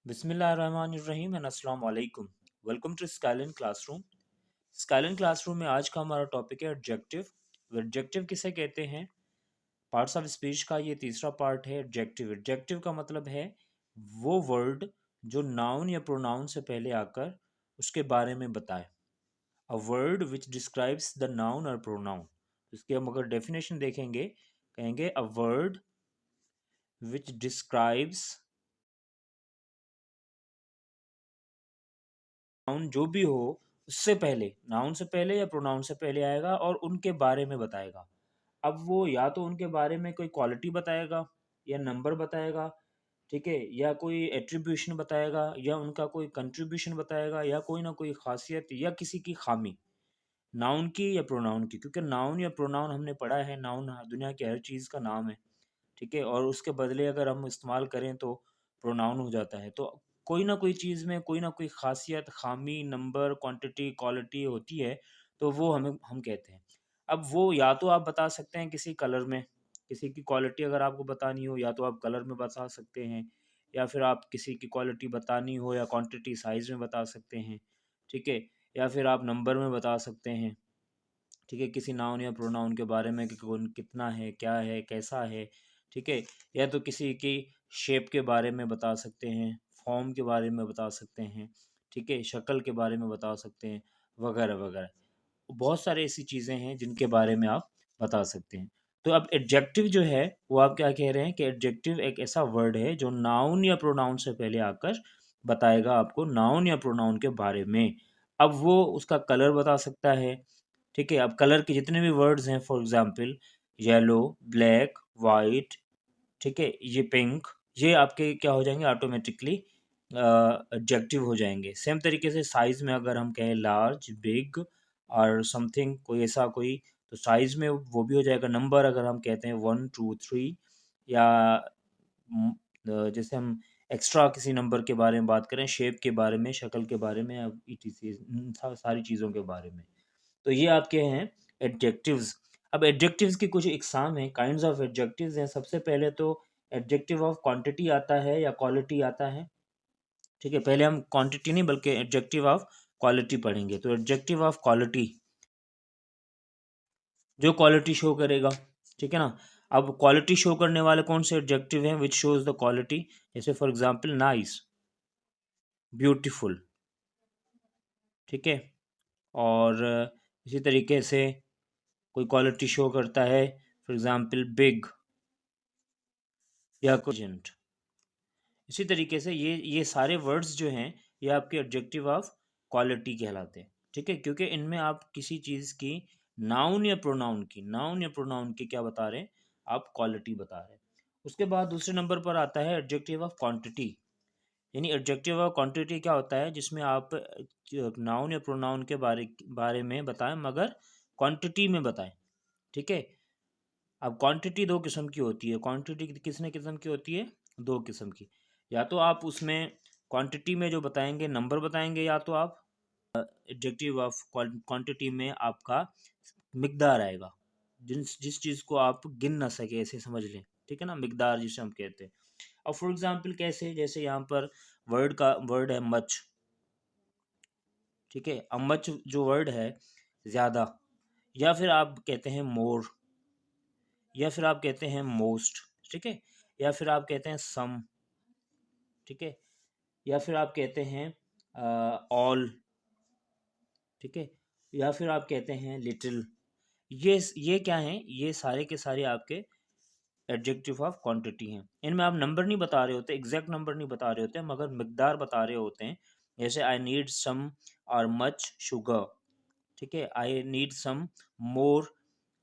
बिस्मिल्लाहिर्रहमानिर्रहीम एंड अस्सलाम वालेकुम। Welcome to Skylan classroom. Skylan classroom में आज का हमारा टॉपिक है एडजेक्टिव। एडजेक्टिव किसे कहते हैं? पार्ट्स ऑफ स्पीच का ये तीसरा पार्ट है एडजेक्टिव। एडजेक्टिव का मतलब है वो वर्ड जो नाउन या प्रोनाउन से पहले आकर उसके बारे में बताए। A word which describes the noun और प्रोनाउन। इसकी हम अगर डेफिनेशन देखेंगे, कहेंगे a word which describes noun जो भी हो उससे पहले, नाउन से पहले या प्रोनाउन से पहले आएगा और उनके बारे में बताएगा। अब वो या तो उनके बारे में कोई क्वालिटी बताएगा या नंबर बताएगा, ठीक है, या कोई एट्रीब्यूशन बताएगा या उनका कोई कंट्रीब्यूशन बताएगा या कोई ना कोई खासियत या किसी की खामी, नाउन की या प्रोनाउन की। क्योंकि नाउन या प्रोनाउन हमने पढ़ा है, नाउन दुनिया की हर चीज़ का नाम है, ठीक है, और उसके बदले अगर हम इस्तेमाल करें तो प्रोनाउन हो जाता है। तो कोई ना कोई चीज़ में कोई ना कोई खासियत, खामी, नंबर, क्वांटिटी, क्वालिटी होती है, तो वो हम कहते हैं। अब वो या तो आप बता सकते हैं किसी कलर में, किसी की क्वालिटी अगर आपको बतानी हो या तो आप कलर में बता सकते हैं, या फिर आप किसी की क्वालिटी बतानी हो या क्वांटिटी साइज़ में बता सकते हैं, ठीक है, या फिर आप नंबर में बता सकते हैं, ठीक है, किसी नाउन या प्रोनाउन के बारे में कि कौन कितना है, क्या है, कैसा है, ठीक है, या तो किसी की शेप के बारे में बता सकते हैं, फॉर्म के बारे में बता सकते हैं, ठीक है, शक्ल के बारे में बता सकते हैं, वगैरह वगैरह। बहुत सारे ऐसी चीज़ें हैं जिनके बारे में आप बता सकते हैं। तो अब एडजेक्टिव जो है वो आप क्या कह रहे हैं कि एडजेक्टिव एक ऐसा वर्ड है जो नाउन या प्रोनाउन से पहले आकर बताएगा आपको नाउन या प्रोनाउन के बारे में। अब वो उसका कलर बता सकता है, ठीक है, अब कलर के जितने भी वर्ड्स हैं, for example yellow, black, white, ठीक है, ये पिंक, ये आपके क्या हो जाएंगे ऑटोमेटिकली एडजेक्टिव हो जाएंगे। सेम तरीके से साइज में अगर हम कहें लार्ज, बिग और समथिंग, कोई ऐसा कोई, तो साइज में वो भी हो जाएगा। नंबर अगर हम कहते हैं 1 2 3, या जैसे हम एक्स्ट्रा किसी नंबर के बारे में बात करें, शेप के बारे में, शक्ल के बारे में, या सारी चीज़ों के बारे में, तो ये आपके हैं एडजेक्टिव्स। अब एडजेक्टिव्स की कुछ इकसाम हैं, काइंड्स ऑफ एडजेक्टिव्स हैं। सबसे पहले तो एडजेक्टिव ऑफ क्वांटिटी आता है या क्वालिटी आता है, ठीक है। पहले हम क्वांटिटी नहीं बल्कि एडजेक्टिव ऑफ क्वालिटी पढ़ेंगे। तो एडजेक्टिव ऑफ क्वालिटी जो क्वालिटी शो करेगा, ठीक है ना। अब क्वालिटी शो करने वाले कौन से एडजेक्टिव हैं विच शोज द क्वालिटी? जैसे फॉर एग्जांपल नाइस, ब्यूटीफुल, ठीक है, और इसी तरीके से कोई क्वालिटी शो करता है, फॉर एग्जांपल बिग या कोजेंट। इसी तरीके से ये सारे वर्ड्स जो हैं ये आपके एडजेक्टिव ऑफ क्वालिटी कहलाते हैं, ठीक है, क्योंकि इनमें आप किसी चीज़ की नाउन या प्रोनाउन की क्या बता रहे हैं, आप क्वालिटी बता रहे हैं। उसके बाद दूसरे नंबर पर आता है एडजेक्टिव ऑफ क्वांटिटी। यानी एडजेक्टिव ऑफ क्वांटिटी क्या होता है, जिसमें आप नाउन या प्रोनाउन के बारे बारे में बताएं मगर क्वांटिटी में बताएं, ठीक है। अब क्वांटिटी दो किस्म की होती है। क्वांटिटी कितने किस्म की होती है? दो किस्म की। या तो आप उसमें क्वांटिटी में जो बताएंगे नंबर बताएंगे, या तो आप एडजेक्टिव ऑफ क्वांटिटी में आपका मिकदार आएगा, जिस जिस चीज़ को आप गिन ना सके, ऐसे समझ लें, ठीक है ना, मिकदार जिसे हम कहते हैं। अब फॉर एग्जांपल कैसे, जैसे यहाँ पर वर्ड है मच, ठीक है। अब मच जो वर्ड है ज़्यादा, या फिर आप कहते हैं मोर, या फिर आप कहते हैं मोस्ट, ठीक है, या फिर आप कहते हैं सम, ठीक है, या फिर आप कहते हैं ऑल, ठीक है, या फिर आप कहते हैं लिटिल। ये क्या है? ये सारे के सारे आपके एडजेक्टिव ऑफ क्वांटिटी हैं। इनमें आप नंबर नहीं बता रहे होते, एग्जैक्ट नंबर नहीं बता रहे होते, मगर मिकदार बता रहे होते हैं। जैसे आई नीड सम और मच शुगर, ठीक है, I need some more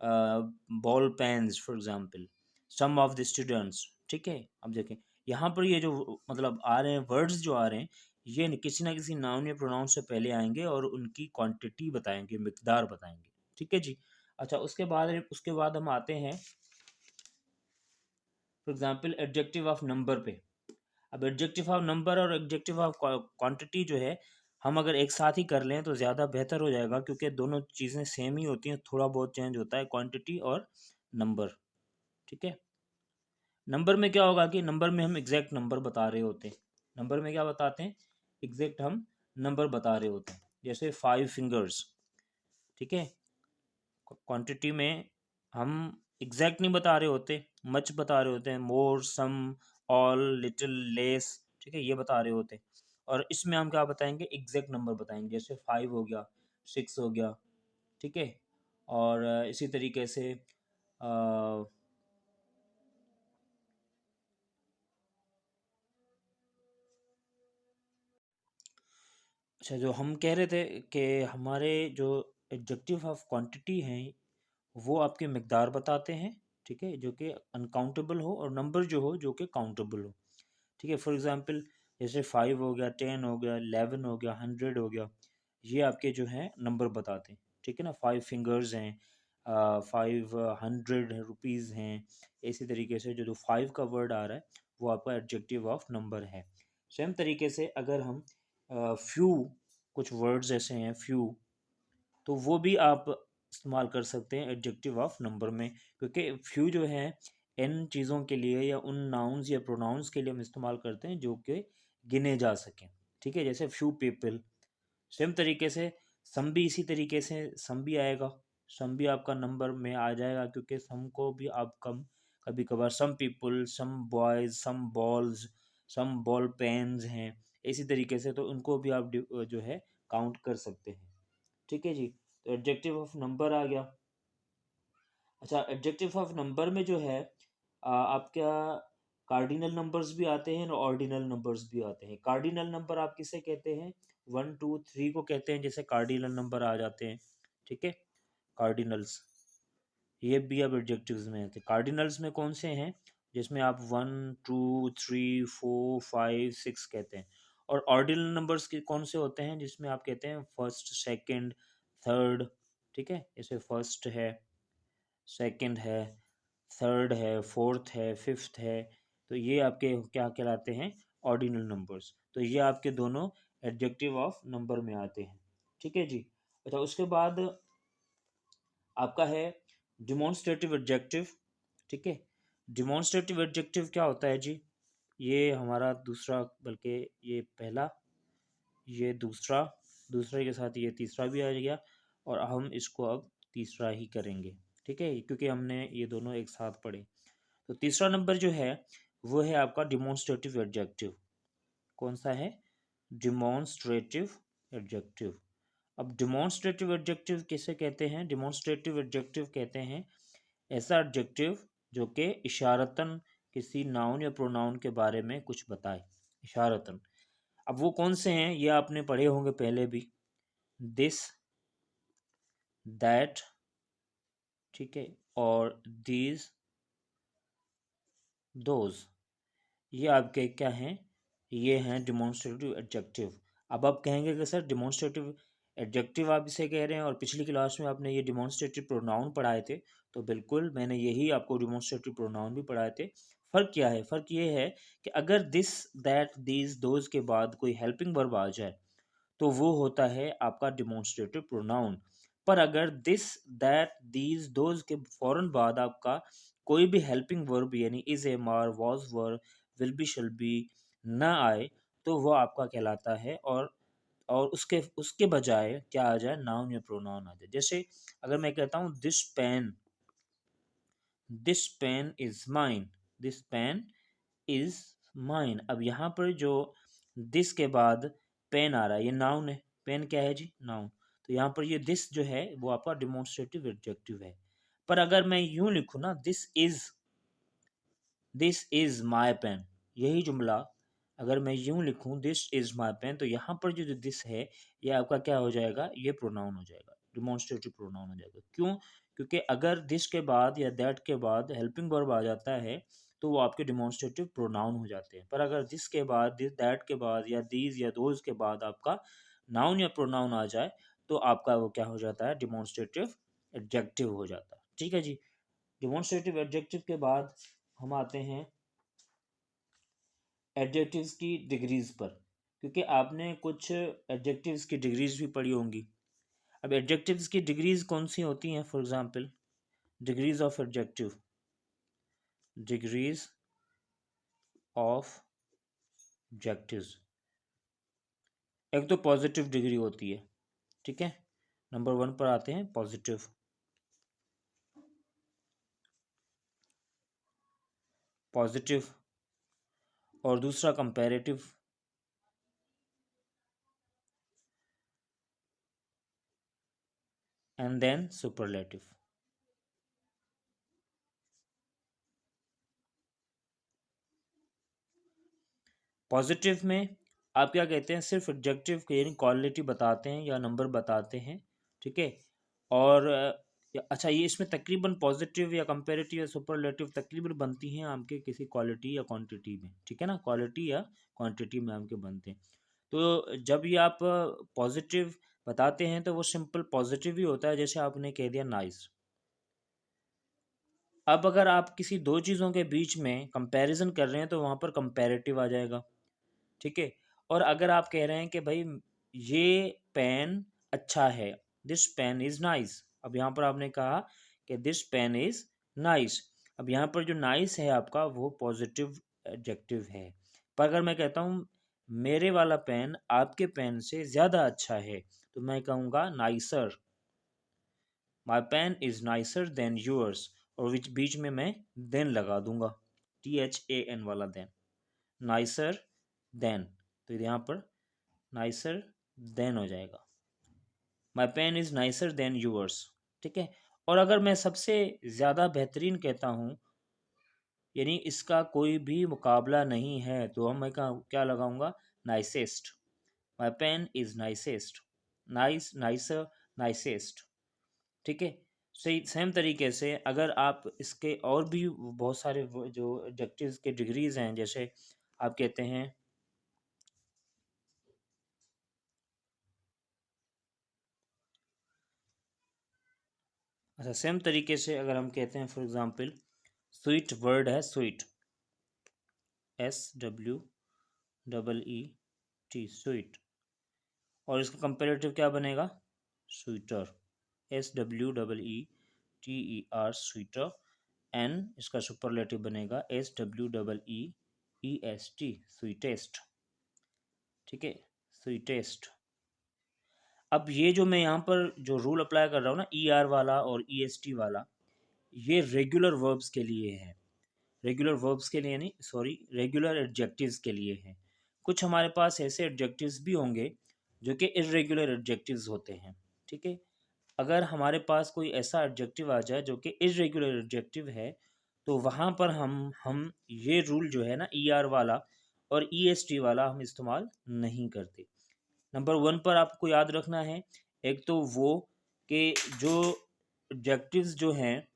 ball pens for example, some of the students, ठीक है। अब देखें यहाँ पर ये जो मतलब आ रहे हैं वर्ड्स जो आ रहे हैं, ये किसी ना किसी नाउन या प्रोनाउन से पहले आएंगे और उनकी क्वांटिटी बताएंगे, मिकदार बताएंगे, ठीक है जी। अच्छा, उसके बाद हम आते हैं for example adjective of number पे। अब एडजेक्टिव ऑफ नंबर और एडजेक्टिव ऑफ क्वांटिटी जो है, हम अगर एक साथ ही कर लें तो ज़्यादा बेहतर हो जाएगा, क्योंकि दोनों चीज़ें सेम ही होती हैं, थोड़ा बहुत चेंज होता है क्वांटिटी और नंबर, ठीक है। नंबर में क्या होगा कि नंबर में हम एग्जैक्ट नंबर बता रहे होते हैं, नंबर में क्या बताते हैं, एग्जैक्ट हम नंबर बता रहे होते हैं, जैसे 5 फिंगर्स, ठीक है। क्वांटिटी में हम एग्जैक्ट नहीं बता रहे होते, मच बता रहे होते हैं, मोर, सम, ऑल, लिटिल, लेस, ठीक है, ये बता रहे होते हैं। और इसमें हम क्या बताएंगे, एग्जैक्ट नंबर बताएंगे, जैसे 5 हो गया, 6 हो गया, ठीक है। और इसी तरीके से अच्छा, जो हम कह रहे थे कि हमारे जो एडजेक्टिव ऑफ क्वांटिटी हैं वो आपकी मिकदार बताते हैं, ठीक है, जो कि अनकाउंटेबल हो, और नंबर जो हो जो कि काउंटेबल हो, ठीक है। फॉर एग्जांपल जैसे 5 हो गया, 10 हो गया, 11 हो गया, 100 हो गया, ये आपके जो हैं नंबर बताते हैं, ठीक है ना। 5 फिंगर्स हैं, 500 रुपीज़ हैं। इसी तरीके से जो जो 5 का वर्ड आ रहा है वो आपका एडजेक्टिव ऑफ नंबर है। सेम तरीके से अगर हम फ्यू, कुछ वर्ड्स ऐसे हैं फ्यू, तो वो भी आप इस्तेमाल कर सकते हैं एडजेक्टिव ऑफ नंबर में, क्योंकि फ्यू जो है इन चीज़ों के लिए या उन नाउन्स या प्रोनाउंस के लिए हम इस्तेमाल करते हैं जो कि गिने जा सकें, ठीक है, जैसे फ्यू पीपल। सेम तरीके से सम भी इसी तरीके से सम भी आएगा, सम भी आपका नंबर में आ जाएगा, क्योंकि सम को भी आप कम, कभी कभार सम पीपल, सम बॉयज, सम बॉल्स, सम बॉल पेन्स हैं, इसी तरीके से तो उनको भी आप जो है काउंट कर सकते हैं, ठीक है जी। तो एडजेक्टिव ऑफ नंबर आ गया। अच्छा, एडजेक्टिव ऑफ नंबर में जो है आपका कार्डिनल नंबर्स भी आते हैं और ऑर्डिनल नंबर्स भी आते हैं। कार्डिनल नंबर आप किसे कहते हैं, 1 2 3 को कहते हैं, जैसे कार्डिनल नंबर आ जाते हैं, ठीक है, कार्डिनल्स, ये भी अब एडजेक्टिव्स में आते हैं। कार्डिनल्स में कौन से हैं, जिसमें आप 1 2 3 4 5 6 कहते हैं। और ऑर्डिनल नंबर्स के कौन से होते हैं, जिसमें आप कहते हैं फर्स्ट, सेकंड, थर्ड, ठीक है, जैसे फर्स्ट है, सेकंड है, थर्ड है, फोर्थ है, फिफ्थ है, तो ये आपके क्या कहलाते हैं, ऑर्डिनल नंबर्स। तो ये आपके दोनों एडजेक्टिव ऑफ नंबर में आते हैं, ठीक है जी। अच्छा, उसके बाद आपका है डिमॉन्स्ट्रेटिव एडजेक्टिव, ठीक है। डिमॉन्स्ट्रेटिव एडजेक्टिव क्या होता है जी, ये हमारा दूसरा, बल्कि ये पहला, ये दूसरा, दूसरे के साथ ये तीसरा भी आ गया, और हम इसको अब तीसरा ही करेंगे, ठीक है, क्योंकि हमने ये दोनों एक साथ पढ़े। तो तीसरा नंबर जो है वो है आपका डिमॉन्स्ट्रेटिव एडजेक्टिव। कौन सा है, डिमॉन्स्ट्रेटिव एडजेक्टिव। अब डिमॉन्स्ट्रेटिव एडजेक्टिव किसे कहते हैं, डिमॉन्स्ट्रेटिव एडजेक्टिव कहते हैं ऐसा एडजेक्टिव जो कि इशारतन किसी नाउन या प्रोनाउन के बारे में कुछ बताए, इशारतन। अब वो कौन से हैं, ये आपने पढ़े होंगे पहले भी, दिस, दैट, ठीक है, और दीज, दोज, ये आपके क्या हैं, ये हैं डिमॉन्स्ट्रेटिव एडजेक्टिव। अब आप कहेंगे कि सर डिमॉन्स्ट्रेटिव एडजेक्टिव आप इसे कह रहे हैं और पिछली क्लास में आपने ये डिमॉन्स्ट्रेटिव प्रोनाउन पढ़ाए थे, तो बिल्कुल मैंने यही आपको डिमॉन्स्ट्रेटिव प्रोनाउन भी पढ़ाए थे। फ़र्क क्या है, फ़र्क ये है कि अगर दिस, दैट, दीज, दोज के बाद कोई हेल्पिंग वर्ब आ जाए तो वो होता है आपका डिमॉन्स्ट्रेटिव प्रोनाउन। पर अगर दिस, दैट, दीज, दोज के फौरन बाद आपका कोई भी हेल्पिंग वर्ब यानी is, am, are, was, were, will be, shall be ना आए, तो वो आपका कहलाता है, और उसके उसके बजाय क्या आ जाए, नाउन या प्रोनाउन आ जाए। जैसे अगर मैं कहता हूँ this pen, this pen is mine, this pen is mine. अब यहाँ पर जो दिस के बाद पेन आ रहा है, ये नाउन है, पेन क्या है जी, नाउन। तो यहाँ पर ये दिस जो है वो आपका डिमॉन्स्ट्रेटिव एडजेक्टिव है। पर अगर मैं यूं लिखूँ ना, दिस इज माई पेन, यही जुमला अगर मैं यूं लिखूं, दिस इज माई पेन, तो यहाँ पर जो दिस है ये आपका क्या हो जाएगा, ये प्रोनाउन हो जाएगा, डिमॉन्स्ट्रेटिव प्रोनाउन हो जाएगा। क्यों, क्योंकि अगर दिस के बाद या दैट के बाद हेल्पिंग वर्ब आ जाता है तो वो आपके डिमॉन्स्ट्रेटिव प्रोनाउन हो जाते हैं। पर अगर दिस के बाद, दिस, दैट के बाद, या दीज या दोज के बाद आपका नाउन या प्रोनाउन आ जाए तो आपका वो क्या हो जाता है, डिमॉन्स्ट्रेटिव एडजेक्टिव हो जाता है, ठीक है जी। डिमॉन्स्ट्रेटिव एडजेक्टिव के बाद हम आते हैं एडजेक्टिव्स की डिग्रीज पर, क्योंकि आपने कुछ एडजेक्टिव्स की डिग्रीज भी पढ़ी होंगी। अब एडजेक्टिव्स की डिग्रीज कौन सी होती हैं, for example degrees of adjective, degrees of adjectives. एक तो पॉजिटिव डिग्री होती है, ठीक है। नंबर 1 पर आते हैं पॉजिटिव। पॉजिटिव और दूसरा comparative, and then superlative. Positive में आप क्या कहते हैं, सिर्फ एडजेक्टिव यानी क्वालिटी बताते हैं या नंबर बताते हैं, ठीक है। और अच्छा, ये इसमें तकरीबन पॉजिटिव या कंपैरेटिव या सुपरलेटिव तकरीबन बनती हैं आपके किसी क्वालिटी या क्वांटिटी में, ठीक है ना, क्वालिटी या क्वांटिटी में आपके बनते हैं। तो जब ये आप पॉजिटिव बताते हैं तो वो सिंपल पॉजिटिव ही होता है, जैसे आपने कह दिया नाइस। अब अगर आप किसी दो चीज़ों के बीच में कंपैरिजन कर रहे हैं तो वहाँ पर कंपैरेटिव आ जाएगा, ठीक है। और अगर आप कह रहे हैं कि भाई ये पेन अच्छा है, दिस पेन इज़ नाइस, अब यहाँ पर आपने कहा कि दिस पेन इज़ नाइस, अब यहाँ पर जो नाइस है आपका वो पॉजिटिव एडजेक्टिव है। पर अगर मैं कहता हूँ मेरे वाला पेन आपके पेन से ज़्यादा अच्छा है, तो मैं कहूँगा nicer, my pen is nicer than yours, और बीच में मैं देन लगा दूंगा, THAN वाला देन, नाइसर देन, तो यहाँ पर नाइसर देन हो जाएगा, my pen is nicer than yours, ठीक है। और अगर मैं सबसे ज़्यादा बेहतरीन कहता हूँ, यानी इसका कोई भी मुकाबला नहीं है, तो हम मैं क्या लगाऊंगा, nicest, my pen is nicest, nice, nicer, nicest, ठीक है। सही सेम तरीके से अगर आप इसके और भी बहुत सारे जो एडजेक्टिव्स के डिग्रीज हैं, जैसे आप कहते हैं, अच्छा सेम तरीके से अगर हम कहते हैं फॉर एग्जांपल स्वीट, वर्ड है स्वीट, SWEET, स्वीट, और इसका कंपेरेटिव क्या बनेगा, स्वीटर, SWEETER, स्वीटर, एन इसका सुपरलेटिव बनेगा SWEEEST, स्वीटेस्ट, ठीक है, स्वीटेस्ट। अब ये जो मैं यहाँ पर जो रूल अप्लाई कर रहा हूँ ना, ER वाला और EST वाला, ये रेगुलर वर्ब्स के लिए है, रेगुलर वर्ब्स के लिए नहीं, सॉरी, रेगुलर एडजेक्टिव्स के लिए है। कुछ हमारे पास ऐसे एडजेक्टिव्स भी होंगे जो कि इर्रेगुलर एडजेक्टिव्स होते हैं, ठीक है। अगर हमारे पास कोई ऐसा एडजेक्टिव आ जाए जो कि इर्रेगुलर एडजेक्टिव है, तो वहाँ पर हम ये रूल जो है ना, ER वाला और EST वाला हम इस्तेमाल नहीं करते। नंबर 1 पर आपको याद रखना है, एक तो वो कि जो एडजेक्टिव्स जो हैं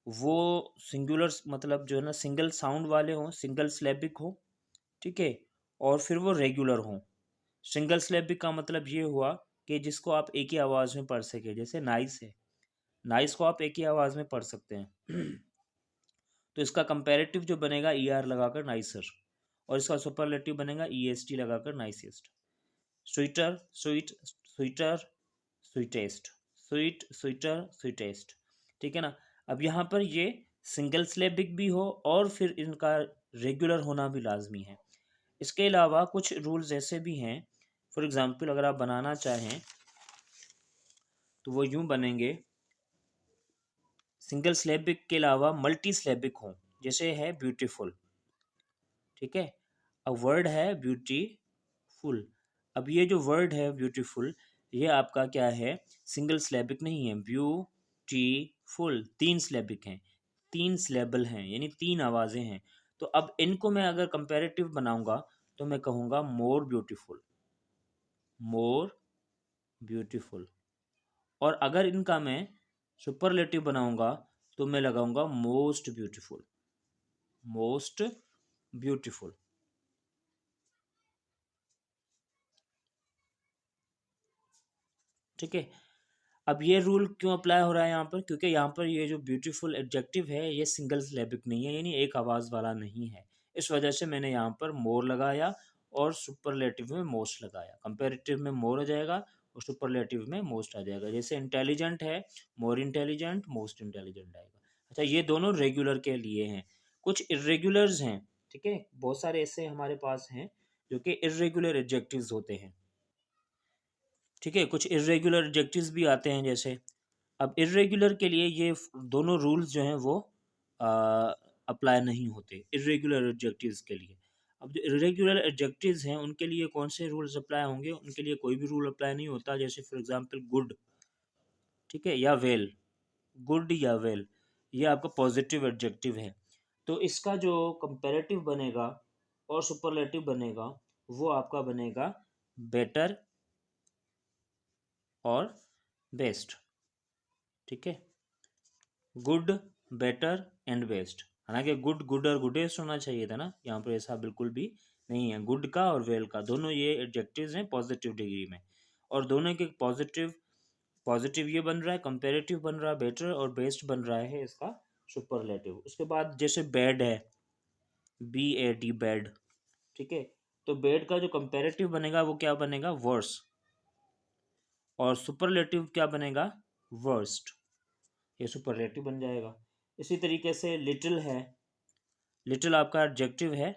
वो सिंगुलर, मतलब जो है ना सिंगल साउंड वाले हों, सिंगल सिलेबिक हो, ठीक है। और फिर वो रेगुलर हों। सिंगल सिलेबिक का मतलब ये हुआ कि जिसको आप एक ही आवाज़ में पढ़ सके, जैसे नाइस है, नाइस को आप एक ही आवाज़ में पढ़ सकते हैं। तो इसका कंपैरेटिव जो बनेगा ER लगाकर नाइसर, और इसका सुपरलेटिव बनेगा EST लगाकर nicest. Sweeter, sweet, sweeter, sweetest, sweet, sweeter, sweetest, ठीक है ना। अब यहाँ पर ये सिंगल सिलेबिक भी हो और फिर इनका रेगुलर होना भी लाजमी है। इसके अलावा कुछ रूल्स ऐसे भी हैं, फॉर एग्जांपल अगर आप बनाना चाहें तो वो यूं बनेंगे, सिंगल सिलेबिक के अलावा मल्टी सिलेबिक हो, जैसे है ब्यूटीफुल, ठीक है। अब वर्ड है ब्यूटीफुल, अब ये जो वर्ड है ब्यूटीफुल, ये आपका क्या है, सिंगल सिलेबिक नहीं है, ब्यूटीफुल तीन सिलेबिक हैं, तीन सिलेबल हैं, यानी तीन आवाज़ें हैं। तो अब इनको मैं अगर कंपैरेटिव बनाऊंगा तो मैं कहूँगा मोर ब्यूटीफुल, मोर ब्यूटीफुल। और अगर इनका मैं सुपरलेटिव बनाऊंगा तो मैं लगाऊंगा मोस्ट ब्यूटीफुल, मोस्ट ब्यूटीफुल, ठीक है। अब ये रूल क्यों अप्लाई हो रहा है यहाँ पर, क्योंकि यहाँ पर ये जो ब्यूटीफुल एडजेक्टिव है ये सिंगल सिलेबिक नहीं है, यानी एक आवाज़ वाला नहीं है। इस वजह से मैंने यहाँ पर मोर लगाया और सुपरलेटिव में मोस्ट लगाया। कंपेरेटिव में मोर हो जाएगा और सुपरलेटिव में मोस्ट आ जाएगा। जैसे इंटेलिजेंट है, मोर इंटेलिजेंट, मोस्ट इंटेलिजेंट आएगा। अच्छा, ये दोनों रेगुलर के लिए हैं। कुछ इरेगुलर्स हैं, ठीक है, बहुत सारे ऐसे हमारे पास हैं जो कि इर्रेगुलर एडजेक्टिव्स होते हैं। ठीक है, कुछ इर्रेगुलर एडजेक्टिव्स भी आते हैं जैसे, अब इर्रेगुलर के लिए ये दोनों रूल्स जो हैं वो अप्लाई नहीं होते इर्रेगुलर एडजेक्टिव्स के लिए। अब जो इर्रेगुलर एडजेक्टिव्स हैं उनके लिए कौन से रूल्स अप्लाई होंगे, उनके लिए कोई भी रूल अप्लाई नहीं होता। जैसे फॉर एग्जांपल गुड, ठीक है, या वेल, गुड या वेल, ये आपका पॉजिटिव एडजेक्टिव है। तो इसका जो कंपैरेटिव बनेगा और सुपरलेटिव बनेगा वो आपका बनेगा बेटर और बेस्ट। ठीक है, गुड, बेटर एंड बेस्ट। हालांकि गुड, गुड और गुडेस्ट होना चाहिए था ना, यहाँ पर ऐसा बिल्कुल भी नहीं है। गुड का और वेल का दोनों ये एडजेक्टिव्स हैं पॉजिटिव डिग्री में, और दोनों के पॉजिटिव, पॉजिटिव ये बन रहा है, कंपेरेटिव बन रहा है बेटर, और बेस्ट बन रहा है इसका सुपरलेटिव। उसके बाद जैसे बैड है, BAD बैड, ठीक है, तो बैड का जो कंपेरेटिव बनेगा वो क्या बनेगा, वर्स, और सुपरलेटिव क्या बनेगा, वर्स्ट। ये सुपरलेटिव बन जाएगा। इसी तरीके से लिटिल है, लिटिल आपका एडजेक्टिव है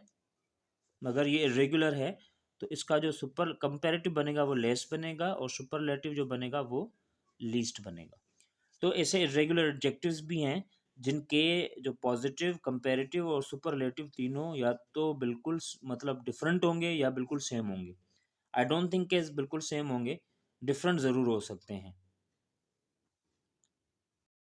मगर ये इरेगुलर है, तो इसका जो सुपर कंपेरेटिव बनेगा वो लेस बनेगा, और सुपरलेटिव जो बनेगा वो लीस्ट बनेगा। तो ऐसे इरेगुलर एडजेक्टिव्स भी हैं जिनके जो पॉजिटिव, कंपेरेटिव और सुपरलेटिव तीनों या तो बिल्कुल मतलब डिफरेंट होंगे या बिल्कुल सेम होंगे। आई डोंट थिंक कि बिल्कुल सेम होंगे, डिफरेंट ज़रूर हो सकते हैं।